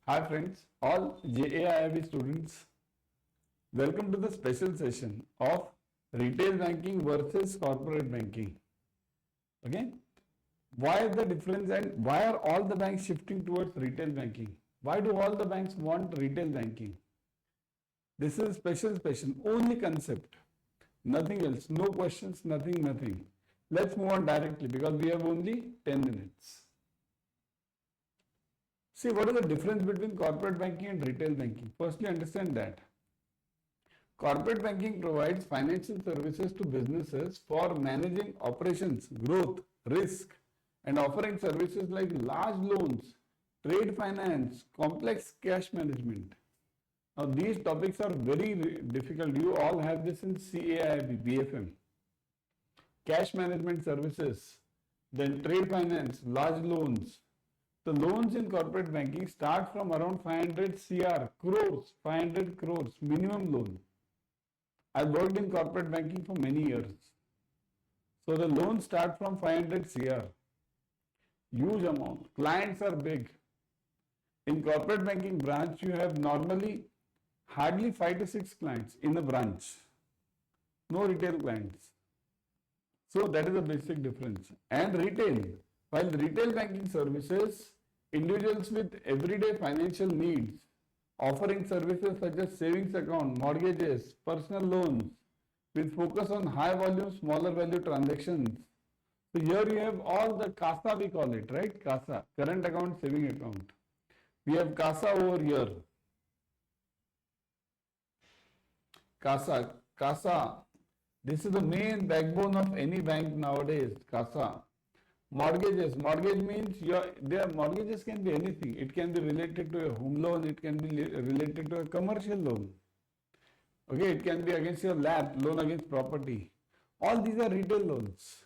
Hi friends, all JAIIB students. Welcome to the special session of retail banking versus corporate banking. Okay, why the difference and why are all the banks shifting towards retail banking? Why do all the banks want retail banking? This is special session, only concept, nothing else, no questions, nothing. Let's move on directly because we have only 10 minutes. See, what is the difference between corporate banking and retail banking? Firstly, understand that corporate banking provides financial services to businesses for managing operations, growth, risk, and offering services like large loans, trade finance, complex cash management. Now, these topics are very difficult. You all have this in CAIB, BFM. Cash management services, then trade finance, large loans. The loans in corporate banking start from around 500 crores, 500 crores minimum loan. I've worked in corporate banking for many years. So the loans start from 500 CR. Huge amount. Clients are big. In corporate banking branch, you have normally hardly 5 to 6 clients in a branch. No retail clients. So that is a basic difference. And retail. While retail banking services, individuals with everyday financial needs, offering services such as savings account, mortgages, personal loans, with focus on high volume, smaller value transactions. So here you have all the CASA, we call it, right? CASA, current account, saving account. We have CASA over here. CASA. This is the main backbone of any bank nowadays, CASA. Mortgages. Mortgage means their mortgages can be anything. It can be related to a home loan. It can be related to a commercial loan. Okay, it can be against your LAP, loan against property. All these are retail loans.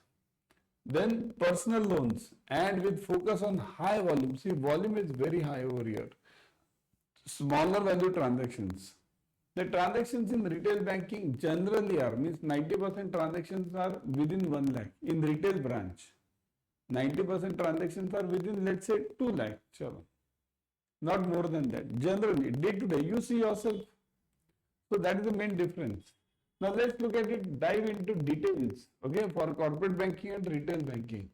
Then personal loans, and with focus on high volume. See, volume is very high over here. Smaller value transactions. The transactions in retail banking generally are, means 90% transactions are within 1 lakh in retail branch. 90% transactions are within, let's say, 2 lakh. Chalo. Not more than that. Generally, day to day, you see yourself. So that is the main difference. Now let's look at it, dive into details, okay, for corporate banking and retail banking.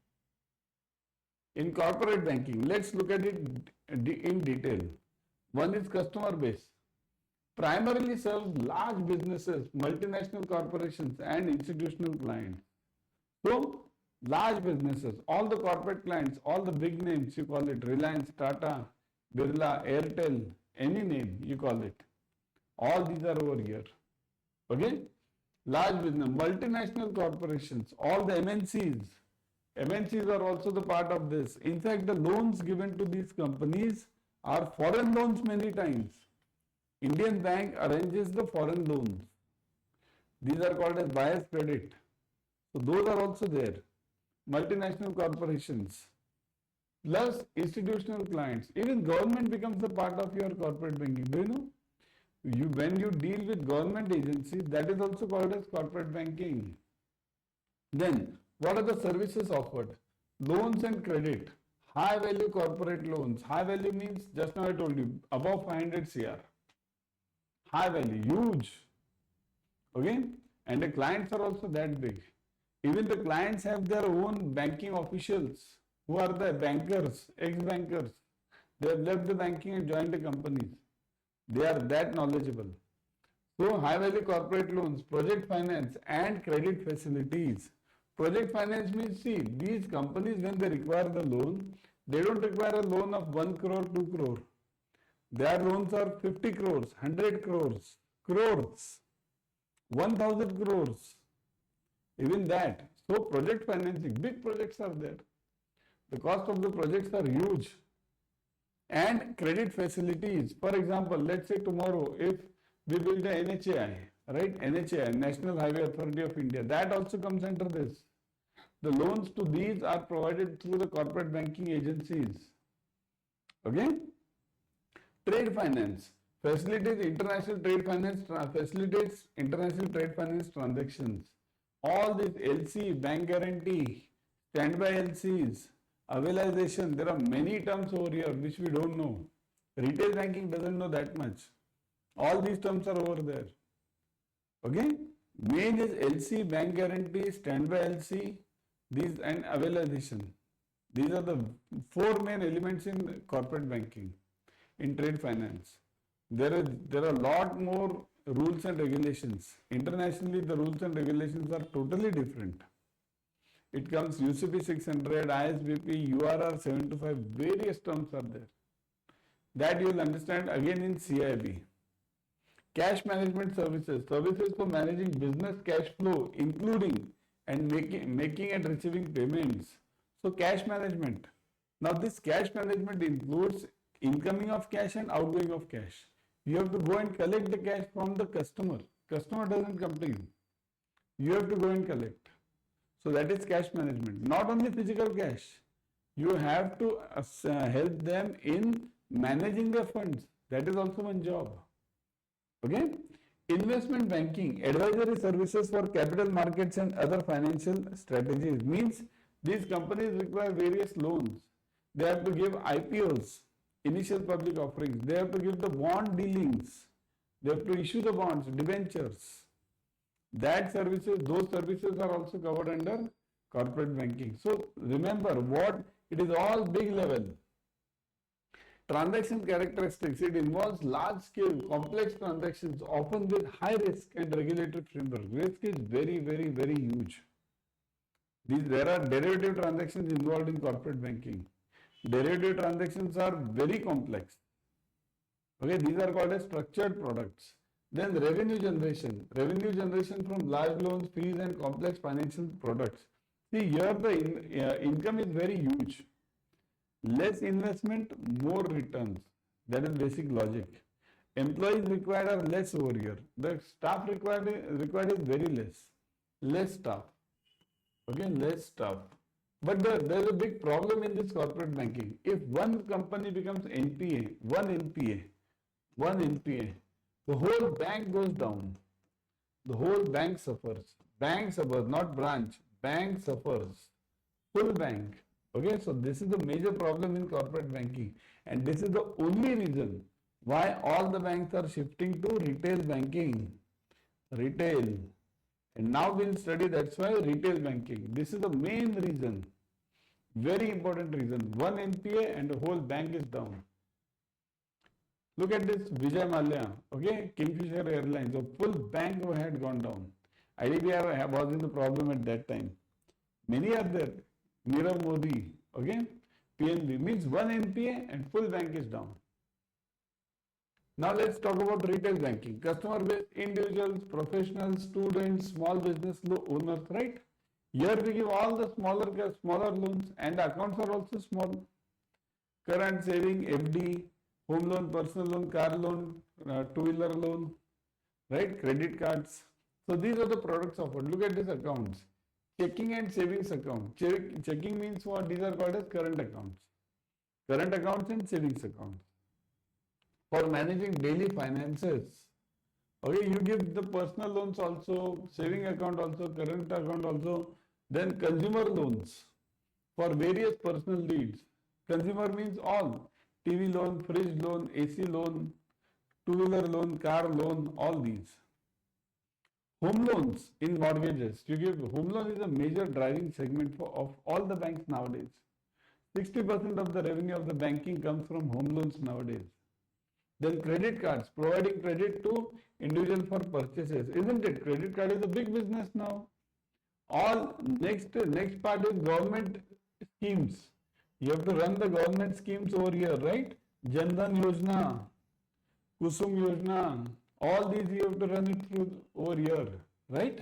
In corporate banking, let's look at it in detail. One is customer base. Primarily serves large businesses, multinational corporations, and institutional clients. So, large businesses, all the corporate clients, all the big names, you call it Reliance, Tata, Birla, Airtel, any name you call it. All these are over here. Okay? Large business, multinational corporations, all the MNCs. MNCs are also the part of this. In fact, the loans given to these companies are foreign loans many times. Indian bank arranges the foreign loans. These are called as buyer's credit. So those are also there. Multinational corporations, plus institutional clients. Even government becomes a part of your corporate banking. Do you know? When you deal with government agencies, that is also called as corporate banking. Then, what are the services offered? Loans and credit. High value corporate loans. High value means, just now I told you, above 500 CR. High value, huge. Okay? And the clients are also that big. Even the clients have their own banking officials who are the bankers, ex-bankers. They have left the banking and joined the companies. They are that knowledgeable. So, high value corporate loans, project finance and credit facilities. Project finance means, see, these companies when they require the loan, they don't require a loan of 1 crore, 2 crore. Their loans are 50 crores, 100 crores, 1000 crores. Even that. So project financing, big projects are there. The cost of the projects are huge. And credit facilities. For example, let's say tomorrow if we build a NHAI, right? NHAI, National Highway Authority of India, that also comes under this. The loans to these are provided through the corporate banking agencies. Okay? Trade finance. Facilitates international trade finance transactions. All these LC, bank guarantee, standby LCs, availization, there are many terms over here which we don't know. Retail banking doesn't know that much. All these terms are over there. Okay? Main is LC, bank guarantee, standby LC, these and availization. These are the four main elements in corporate banking, in trade finance. There are a lot more rules and regulations. Internationally, the rules and regulations are totally different. It comes UCP 600, ISBP, URR 725, various terms are there. That you will understand again in CIB. Cash management services, services for managing business cash flow, including and making and receiving payments. So cash management. Now this cash management includes incoming of cash and outgoing of cash. You have to go and collect the cash from the customer. Customer doesn't come to you. You have to go and collect. So that is cash management. Not only physical cash. You have to help them in managing their funds. That is also one job. Okay? Investment banking, advisory services for capital markets and other financial strategies means these companies require various loans. They have to give IPOs, initial public offerings. They have to give the bond dealings. They have to issue the bonds, debentures. That services, those services are also covered under corporate banking. So remember what it is all big level. Transaction characteristics, it involves large scale, complex transactions, often with high risk and regulatory framework. Risk is very, very, very huge. There are derivative transactions involved in corporate banking. Derivative transactions are very complex. Okay, these are called as structured products. Then revenue generation from large loans, fees and complex financial products. See here the income is very huge. Less investment, more returns. That is basic logic. Employees required are less over here. The staff required is very less. Less staff. Okay, less staff. But there is a big problem in this corporate banking. If one company becomes NPA, one NPA, the whole bank goes down. The whole bank suffers. Bank suffers, not branch. Bank suffers. Full bank. Okay, so this is the major problem in corporate banking, and this is the only reason why all the banks are shifting to retail banking. Retail. And now we'll study, that's why retail banking. This is the main reason. Very important reason. One NPA and the whole bank is down. Look at this Vijay Mallya, okay, Kingfisher Airlines, the full bank had gone down. IDBI was in the problem at that time. Many are there. Nirav Modi, okay, PNB, means one NPA and full bank is down. Now let's talk about retail banking. Customer base, individuals, professionals, students, small business owners, right? Here we give all the smaller loans, and the accounts are also small. Current, saving, FD, home loan, personal loan, car loan, two-wheeler loan, right? Credit cards. So these are the products offered. Look at these accounts. Checking and savings account. Checking means what? These are called as current accounts. Current accounts and savings accounts. For managing daily finances. Okay, you give the personal loans also, saving account also, current account also. Then consumer loans for various personal needs. Consumer means all. TV loan, fridge loan, AC loan, two-wheeler loan, car loan, all these. Home loans in mortgages. You give home loan is a major driving segment of all the banks nowadays. 60% of the revenue of the banking comes from home loans nowadays. Then credit cards, providing credit to individual for purchases. Isn't it? Credit card is a big business now. All next part is government schemes. You have to run the government schemes over here, right? Jan Dhan Yojana, Kusum Yojana, all these you have to run it through over here, right?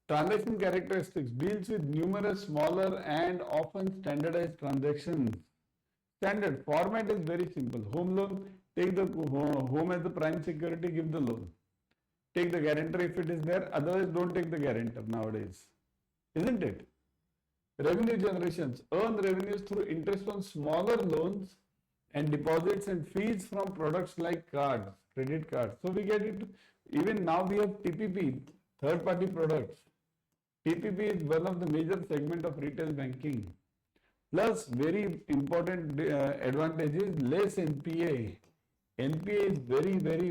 Transaction characteristics deals with numerous smaller and often standardized transactions. Standard format is very simple. Home loan, take the home as the prime security, give the loan. Take the guarantor if it is there, otherwise don't take the guarantor nowadays. Isn't it? Revenue generations, earn revenues through interest on smaller loans and deposits and fees from products like cards, credit cards. So we get it, even now we have TPP, third party products. TPP is one of the major segment of retail banking. Plus, very important advantage is less NPA. NPA is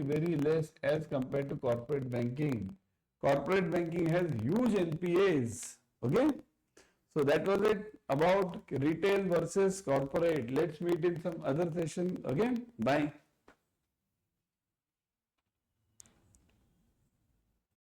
very less as compared to corporate banking. Corporate banking has huge NPAs. Okay. So that was it about retail versus corporate. Let's meet in some other session again. Bye.